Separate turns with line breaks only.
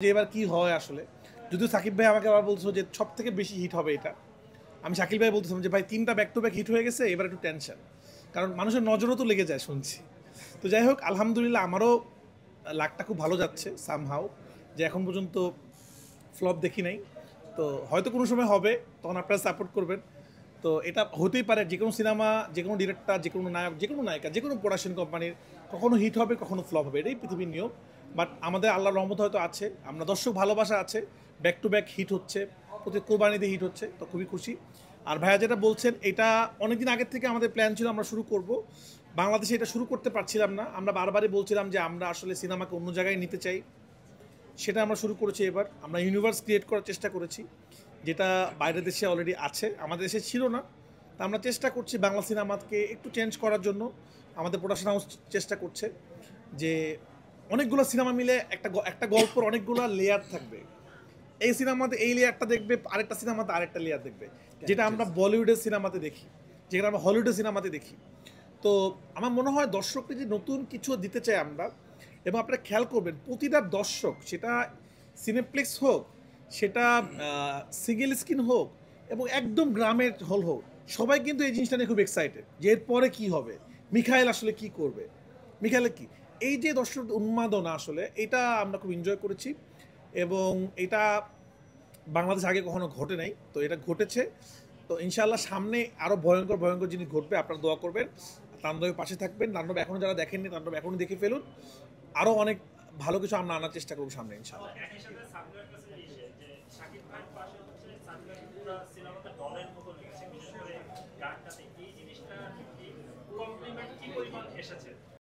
যে এবার কি হয় আসলে, যদিও সাকিব ভাই আমাকে আবার বলছো যে সব থেকে বেশি হিট হবে এটা। আমি শাকিল ভাই বলতেছিলাম যে ভাই 3টা ব্যাক টু ব্যাক হিট হয়ে গেছে, এবার একটু টেনশন, কারণ মানুষের নজরও তো লেগে যায় শুনছি। তো যাই হোক, আলহামদুলিল্লাহ আমারও লাকটা খুব ভালো যাচ্ছে সামহাও, যে এখন পর্যন্ত ফ্লপ দেখি নাই। তো হয়তো কোনো সময় হবে, তখন আপনারা সাপোর্ট করবেন। তো এটা হতেই পারে, যে কোনো সিনেমা, যে কোনো ডিরেক্টর, যে কোনো নায়ক, যে কোনো নায়িকা, যে কোনো প্রোডাকশন কোম্পানির কখনো হিট হবে, কখনো ফ্লপ হবে, এটাই পৃথিবীর নিয়ম। বাট আমাদের আল্লাহর রহমত হয়তো আছে, আমরা দর্শক ভালোবাসা আছে, ব্যাক টু ব্যাক হিট হচ্ছে, প্রতি কোরবানিতে হিট হচ্ছে, তো খুবই খুশি। আর ভাইয়া যেটা বলছেন, এটা অনেকদিন আগের থেকে আমাদের প্ল্যান ছিল আমরা শুরু করব। বাংলাদেশে এটা শুরু করতে পারছিলাম না, আমরা বারবারই বলছিলাম যে আমরা আসলে সিনেমাকে অন্য জায়গায় নিতে চাই। সেটা আমরা শুরু করেছি এবার, আমরা ইউনিভার্স ক্রিয়েট করার চেষ্টা করেছি, যেটা বাইরের দেশে অলরেডি আছে, আমাদের দেশে ছিল না। তা আমরা চেষ্টা করছি বাংলা সিনেমাকে একটু চেঞ্জ করার জন্য। আমাদের প্রোডাকশন হাউস চেষ্টা করছে যে অনেকগুলো সিনেমা মিলে একটা গল্পের অনেকগুলো লেয়ার থাকবে। এই সিনেমাতে এই লেয়ারটা দেখবে, আরেকটা সিনেমাতে আরেকটা লেয়ার দেখবে, যেটা আমরা বলিউডের সিনেমাতে দেখি, যেটা আমরা হলিউডের সিনেমাতে দেখি। তো আমার মনে হয় দর্শককে যে নতুন কিছু দিতে চাই আমরা, এবং আপনারা খেয়াল করবেন প্রতিটা দর্শক, সেটা সিনেপ্লেক্স হোক, সেটা সিঙ্গেল স্ক্রিন হোক, এবং একদম গ্রামের হল হোক, সবাই কিন্তু এই জিনিসটা নিয়ে খুব এক্সাইটেড যে এরপরে কী হবে, মিখাইল আসলে কি করবে, মিখাইলে কি, এই যে দর্শক উন্মাদনা, আসলে এটা আমরা খুব এনজয় করেছি। এবং এটা বাংলাদেশ আগে কখনো ঘটে নাই, তো এটা ঘটেছে। তো ইনশাআল্লাহ সামনে আরও ভয়ঙ্কর ভয়ঙ্কর জিনিস ঘটবে, আপনারা দোয়া করবেন, তাণ্ডবের পাশে থাকবেন। তাণ্ডব এখনও যারা দেখেননি, তাণ্ডব এখনই দেখে ফেলুন। আরও অনেক ভালো কিছু আমরা আনার চেষ্টা করবো সামনে ইনশাআল্লাহ।
গানটাতে এই জিনিসটা কমপ্লিমেন্ট কি পরিমাণ এসেছে?